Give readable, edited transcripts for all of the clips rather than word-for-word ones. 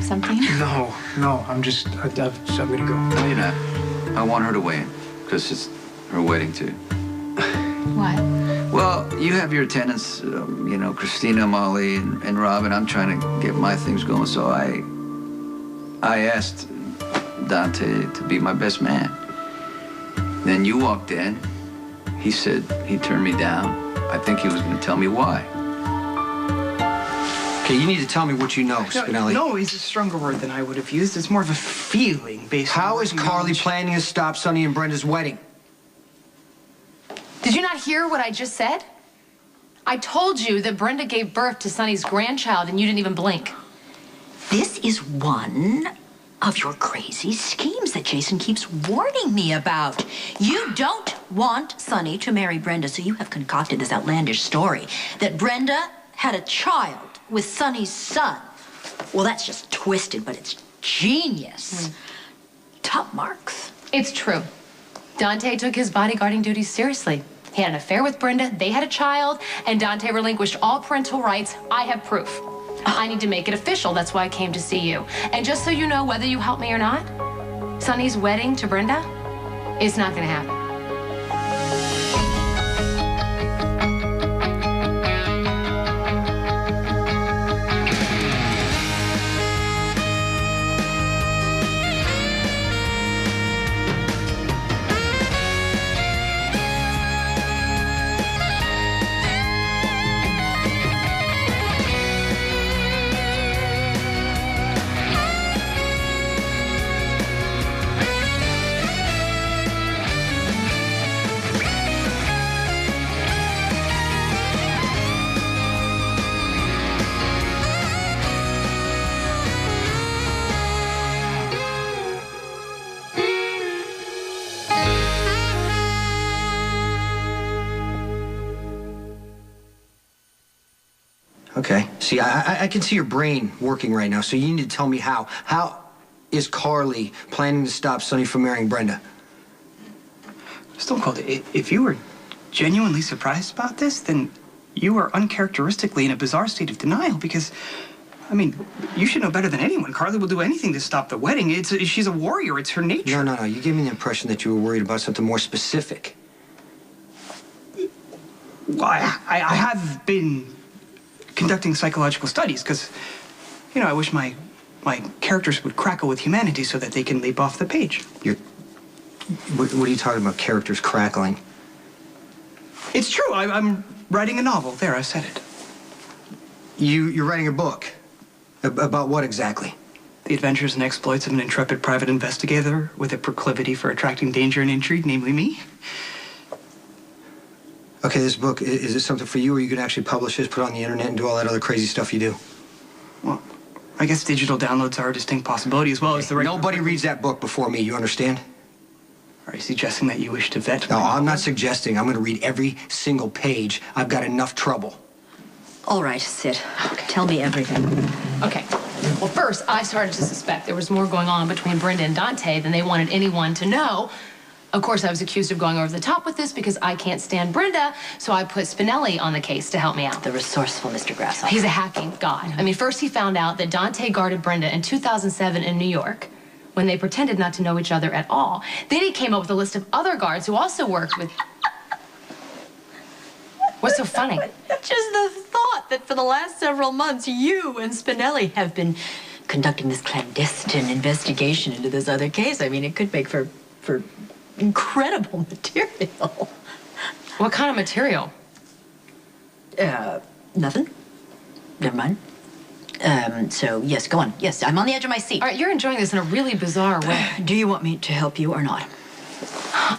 something? No, I'm gonna go. No, you're not. I want her to weigh in, because it's her wedding, too. What? Well, you have your attendants, you know, Christina, Molly, and Rob, and I'm trying to get my things going, so I asked Dante to be my best man. Then you walked in. He said he turned me down. I think he was going to tell me why. Okay, you need to tell me what you know, Spinelli. No, is a stronger word than I would have used. It's more of a feeling based on... How is Carly planning to stop Sonny and Brenda's wedding? Did you not hear what I just said? I told you that Brenda gave birth to Sonny's grandchild and you didn't even blink. This is one of your crazy schemes that Jason keeps warning me about. You don't want Sonny to marry Brenda, so you have concocted this outlandish story that Brenda had a child with Sonny's son. Well, that's just twisted, but it's genius. Top marks. It's true. Dante took his bodyguarding duties seriously. He had an affair with Brenda, they had a child, and Dante relinquished all parental rights. I have proof. I need to make it official. That's why I came to see you. And just so you know, whether you help me or not, Sonny's wedding to Brenda is not going to happen. Okay. See, I can see your brain working right now, so you need to tell me how. How is Carly planning to stop Sonny from marrying Brenda? Stone Cold, if you were genuinely surprised about this, then you are uncharacteristically in a bizarre state of denial because, I mean, you should know better than anyone. Carly will do anything to stop the wedding. She's a warrior. It's her nature. No. You gave me the impression that you were worried about something more specific. Well, I have been conducting psychological studies because, you know, I wish my characters would crackle with humanity so that they can leap off the page. What are you talking about, characters crackling? It's true. I'm writing a novel. There, I said it. You're writing a book? About what exactly? The adventures and exploits of an intrepid private investigator with a proclivity for attracting danger and intrigue, namely me. Okay, this book, is it something for you, or you can actually publish this, put it on the internet, and do all that other crazy stuff you do? Well, I guess digital downloads are a distinct possibility as well as the right... Nobody reads that book before me, you understand? Are you suggesting that you wish to vet? No, I'm not suggesting. I'm going to read every single page. I've got enough trouble. All right, Sid. Tell me everything. Okay. Well, first, I started to suspect there was more going on between Brenda and Dante than they wanted anyone to know. Of course, I was accused of going over the top with this because I can't stand Brenda, so I put Spinelli on the case to help me out. The resourceful Mr. Grasshopper. He's a hacking god. I mean, first he found out that Dante guarded Brenda in 2007 in New York when they pretended not to know each other at all. Then he came up with a list of other guards who also worked with... What's so funny? Just the thought that for the last several months, you and Spinelli have been conducting this clandestine investigation into this other case. I mean, it could make for incredible material. What kind of material? Nothing. Never mind. So, yes, go on. Yes, I'm on the edge of my seat. All right, you're enjoying this in a really bizarre way. Do you want me to help you or not?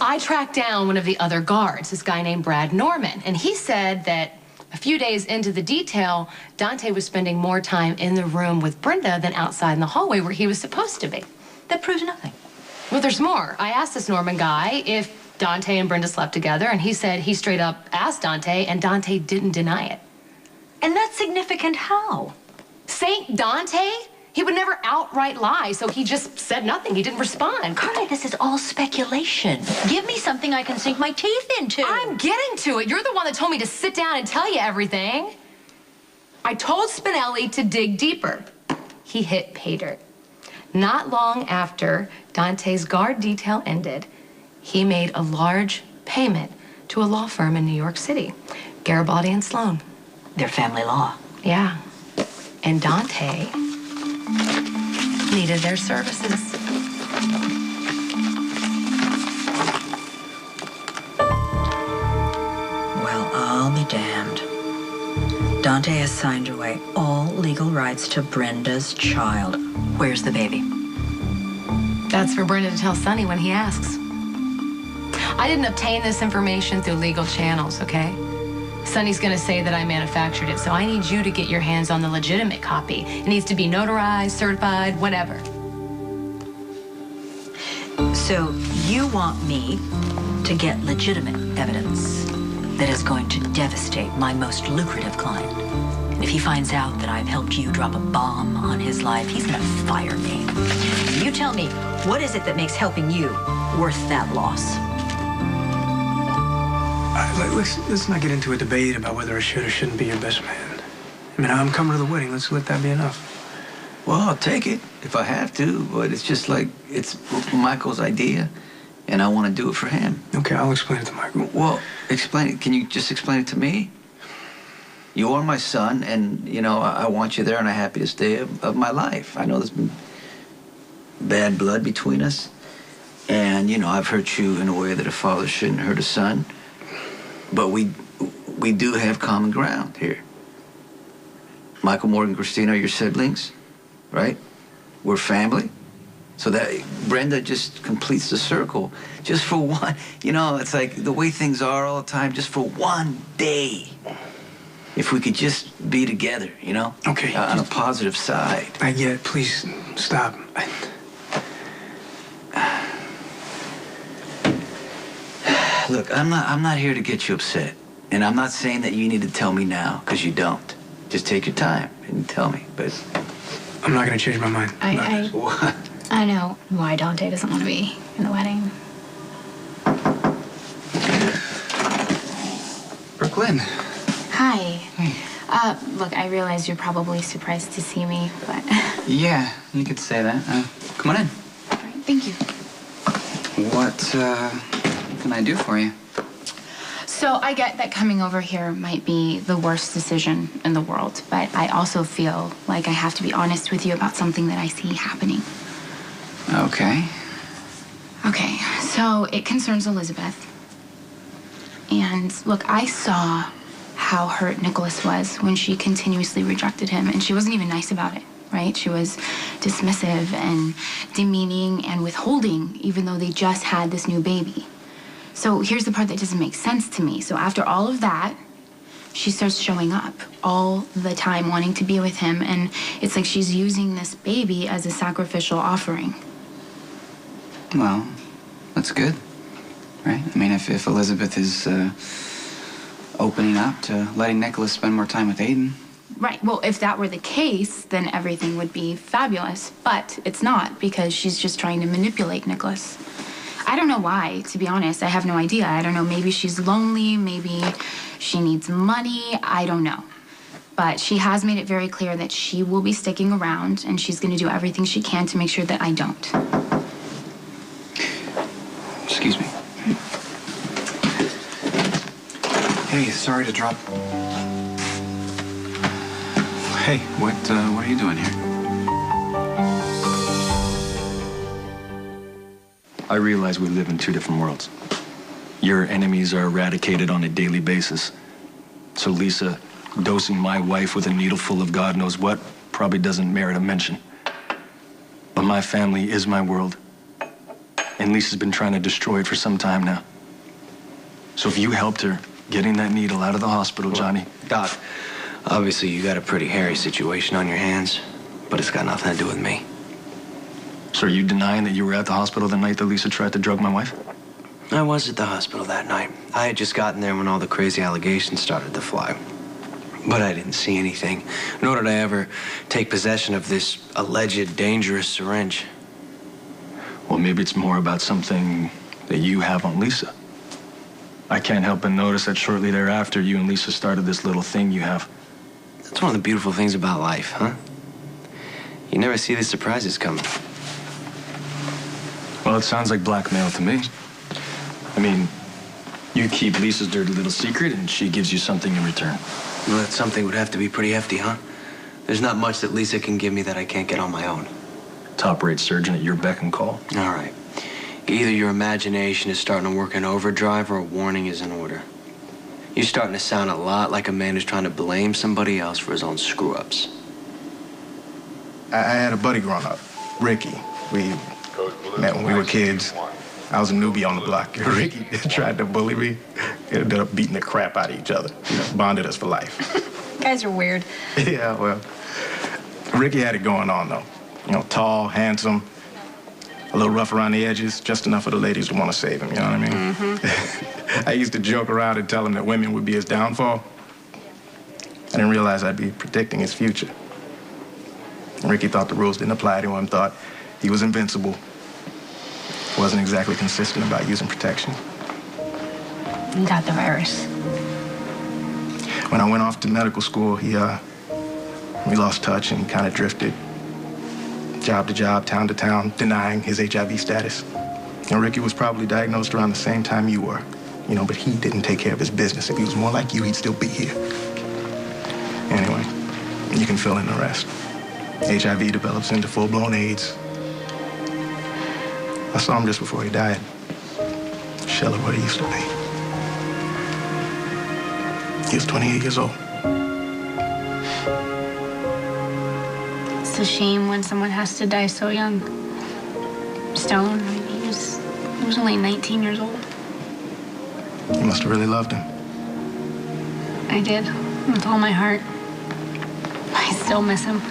I tracked down one of the other guards, this guy named Brad Norman, and he said that a few days into the detail, Dante was spending more time in the room with Brenda than outside in the hallway where he was supposed to be. That proves nothing. Well, there's more. I asked this Norman guy if Dante and Brenda slept together, and he said he straight up asked Dante, and Dante didn't deny it. And that's significant how? Saint Dante? He would never outright lie, so he just said nothing. He didn't respond. Carly, this is all speculation. Give me something I can sink my teeth into. I'm getting to it. You're the one that told me to sit down and tell you everything. I told Spinelli to dig deeper. he hit pay dirt. Not long after Dante's guard detail ended, he made a large payment to a law firm in New York City, Garibaldi and Sloan. Their family law. Yeah. And Dante needed their services. Well, I'll be damned. Dante has signed away all legal rights to Brenda's child. Where's the baby? That's for Brenda to tell Sonny when he asks. I didn't obtain this information through legal channels, okay? Sonny's gonna say that I manufactured it, so I need you to get your hands on the legitimate copy. It needs to be notarized, certified, whatever. So you want me to get legitimate evidence that is going to devastate my most lucrative client. And if he finds out that I've helped you drop a bomb on his life, he's gonna fire me. You tell me, what is it that makes helping you worth that loss? Let's not get into a debate about whether I should or shouldn't be your best man. I mean, I'm coming to the wedding. Let's let that be enough. Well, I'll take it if I have to, but it's just like, it's Michael's idea, and I want to do it for him. Okay, I'll explain it to Michael. Well, explain it. Can you just explain it to me? You are my son, and, you know, I want you there on the happiest day of my life. I know there's been bad blood between us, and, you know, I've hurt you in a way that a father shouldn't hurt a son, but we do have common ground here. Michael, Morgan, Christina are your siblings, right? We're family. So that Brenda just completes the circle just for one. You know, it's like the way things are all the time, just for one day. If we could just be together, you know? Okay. On a positive side. I get it. Please, stop. Look, I'm not here to get you upset. And I'm not saying that you need to tell me now, because you don't. Just take your time and tell me, but... I'm not going to change my mind. What? I know why Dante doesn't want to be in the wedding. Brooklyn. Hi. Hey. Look, I realize you're probably surprised to see me, but... Yeah, you could say that. Come on in. All right, thank you. What can I do for you? So I get that coming over here might be the worst decision in the world, but I also feel like I have to be honest with you about something that I see happening. Okay. Okay, so it concerns Elizabeth. And look, I saw how hurt Nicholas was when she continuously rejected him, and she wasn't even nice about it, right? She was dismissive and demeaning and withholding, even though they just had this new baby. So here's the part that doesn't make sense to me. So after all of that, she starts showing up all the time, wanting to be with him, and it's like she's using this baby as a sacrificial offering. Well, that's good, right? I mean, if Elizabeth is opening up to letting Nicholas spend more time with Aiden. Right. Well, if that were the case, then everything would be fabulous. But it's not, because she's just trying to manipulate Nicholas. I don't know why, to be honest. I have no idea. I don't know. Maybe she's lonely. Maybe she needs money. I don't know. But she has made it very clear that she will be sticking around, and she's going to do everything she can to make sure that I don't. Excuse me. Hey, sorry to drop. Hey, what are you doing here? I realize we live in two different worlds. Your enemies are eradicated on a daily basis. So Lisa dosing my wife with a needle full of God knows what probably doesn't merit a mention. But my family is my world. And Lisa's been trying to destroy it for some time now. So if you helped her getting that needle out of the hospital, Johnny... Doc, obviously you got a pretty hairy situation on your hands, but it's got nothing to do with me. So are you denying that you were at the hospital the night that Lisa tried to drug my wife? I was at the hospital that night. I had just gotten there when all the crazy allegations started to fly. But I didn't see anything, nor did I ever take possession of this alleged dangerous syringe. Well, maybe it's more about something that you have on Lisa. I can't help but notice that shortly thereafter, you and Lisa started this little thing you have. That's one of the beautiful things about life, huh? You never see the surprises coming. Well, it sounds like blackmail to me. I mean, you keep Lisa's dirty little secret, and she gives you something in return. Well, that something would have to be pretty hefty, huh? There's not much that Lisa can give me that I can't get on my own. Top-rate surgeon at your beck and call. All right. Either your imagination is starting to work in overdrive or a warning is in order. You're starting to sound a lot like a man who's trying to blame somebody else for his own screw-ups. I had a buddy growing up, Ricky. We met when we were kids. I was a newbie on the block. Ricky tried to bully me. Ended up beating the crap out of each other. You know, bonded us for life. You guys are weird. Yeah, well, Ricky had it going on, though. You know, tall, handsome, a little rough around the edges, just enough for the ladies to want to save him, you know what I mean? Mm-hmm. I used to joke around and tell him that women would be his downfall. I didn't realize I'd be predicting his future. Ricky thought the rules didn't apply to him, thought he was invincible. Wasn't exactly consistent about using protection. You got the virus. When I went off to medical school, we lost touch and kind of drifted. Job to job, town to town, denying his HIV status. And Ricky was probably diagnosed around the same time you were. You know, but he didn't take care of his business. If he was more like you, he'd still be here. Anyway, you can fill in the rest. HIV develops into full-blown AIDS. I saw him just before he died. Shell of what he used to be. He was 28 years old. It's a shame when someone has to die so young. Stone, I mean, he was only 19 years old. You must have really loved him. I did, with all my heart. I still miss him.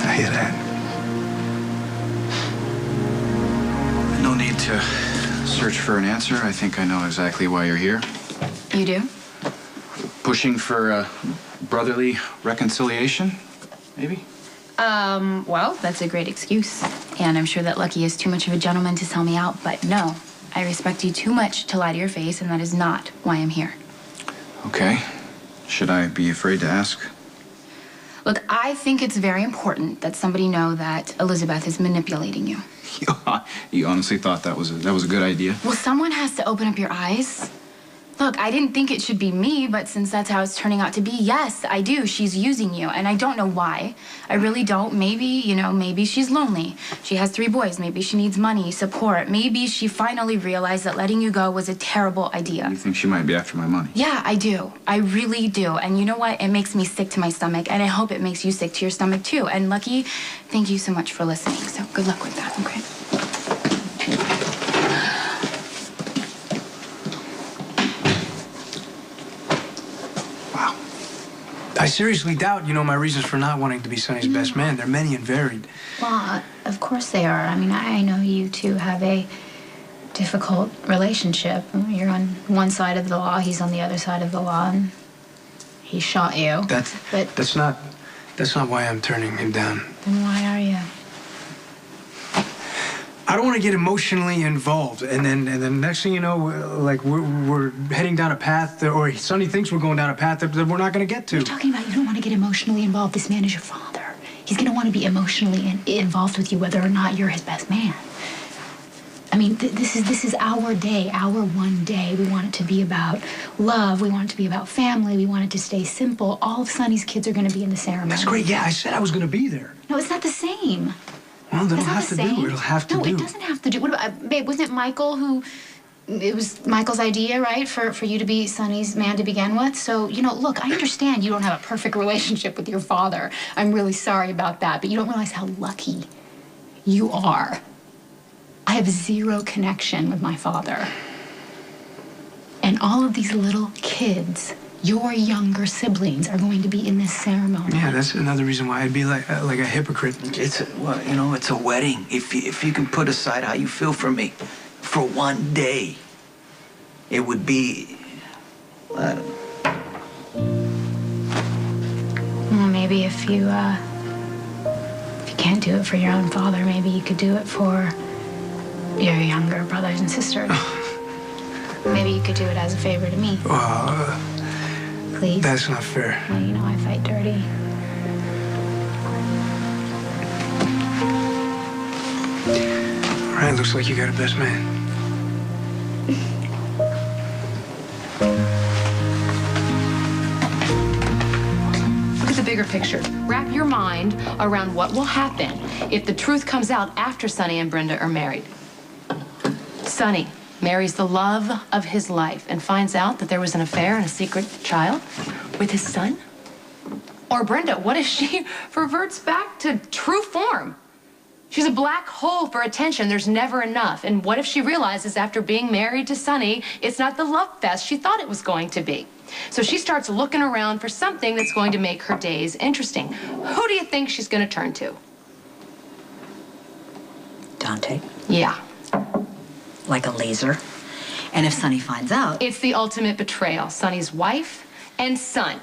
I hear that. No need to search for an answer. I think I know exactly why you're here. You do? Pushing for brotherly reconciliation, maybe? Well, that's a great excuse. And I'm sure that Lucky is too much of a gentleman to sell me out, but no. I respect you too much to lie to your face, and that is not why I'm here. Okay. Should I be afraid to ask? Look, I think it's very important that somebody know that Elizabeth is manipulating you. You honestly thought that was a good idea? Well, someone has to open up your eyes. Look, I didn't think it should be me, but since that's how it's turning out to be, yes, I do. She's using you, and I don't know why. I really don't. Maybe, maybe she's lonely. She has 3 boys. Maybe she needs money, support. Maybe she finally realized that letting you go was a terrible idea. You think she might be after my money? Yeah, I do. I really do. And you know what? It makes me sick to my stomach, and I hope it makes you sick to your stomach, too. And Lucky, thank you so much for listening. So good luck with that, okay? I seriously doubt my reasons for not wanting to be Sonny's best man. They're many and varied. Well, of course they are. I mean, I know you two have a difficult relationship. You're on one side of the law, he's on the other side of the law, and he shot you. That's not why I'm turning him down. Then why are you? I don't want to get emotionally involved, and then next thing you know, like we're heading down a path, or Sonny thinks we're going down a path that we're not going to get to. What are you talking about? You don't want to get emotionally involved. This man is your father. He's going to want to be emotionally involved with you, whether or not you're his best man. I mean, this is our day, our one day. We want it to be about love. We want it to be about family. We want it to stay simple. All of Sonny's kids are going to be in the ceremony. That's great. Yeah, I said I was going to be there. No, it's not the same. Well, then it'll have to do. It'll have to do. No, it doesn't have to do. What about, babe, wasn't it Michael who... It was Michael's idea, right, for you to be Sonny's man to begin with? So, look, I understand you don't have a perfect relationship with your father. I'm really sorry about that, but you don't realize how lucky you are. I have 0 connection with my father. And all of these little kids, your younger siblings, are going to be in this ceremony. Yeah, that's another reason why I'd be like a hypocrite. It's a wedding. If you can put aside how you feel for me for one day, it would be, I don't know. Well, maybe if you can't do it for your own father, maybe you could do it for your younger brothers and sisters. Maybe you could do it as a favor to me. Please. That's not fair. Well, I fight dirty. All right, looks like you got a best man. Look at the bigger picture. Wrap your mind around what will happen if the truth comes out after Sonny and Brenda are married. Sonny marries the love of his life and finds out that there was an affair and a secret child with his son. Or Brenda, what if she reverts back to true form? She's a black hole for attention. There's never enough. And what if she realizes after being married to Sonny, it's not the love fest she thought it was going to be? So she starts looking around for something that's going to make her days interesting. Who do you think she's going to turn to? Dante, Yeah. like a laser. And if Sonny finds out... It's the ultimate betrayal. Sonny's wife and son.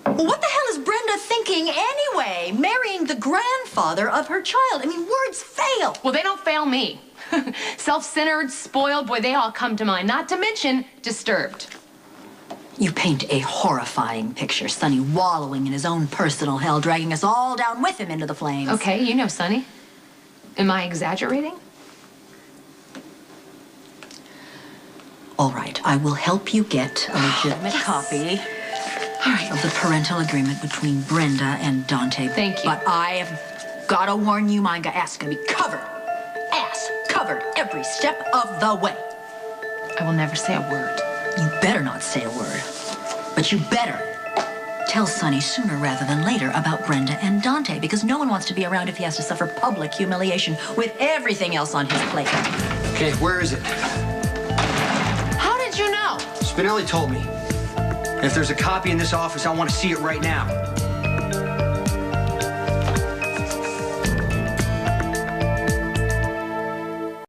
Well, what the hell is Brenda thinking anyway? Marrying the grandfather of her child. I mean, words fail. Well, they don't fail me. Self-centered, spoiled, boy, they all come to mind. Not to mention disturbed. You paint a horrifying picture. Sonny wallowing in his own personal hell, dragging us all down with him into the flames. Okay, you know Sonny. Am I exaggerating? All right, I will help you get a legitimate copy of the parental agreement between Brenda and Dante. Thank you. But I have got to warn you, my ass gonna be covered. Ass covered every step of the way. I will never say a word. You better not say a word. But you better tell Sonny sooner rather than later about Brenda and Dante, because no one wants to be around if he has to suffer public humiliation with everything else on his plate. Okay, where is it? How did you know? Spinelli told me. If there's a copy in this office, I want to see it right now.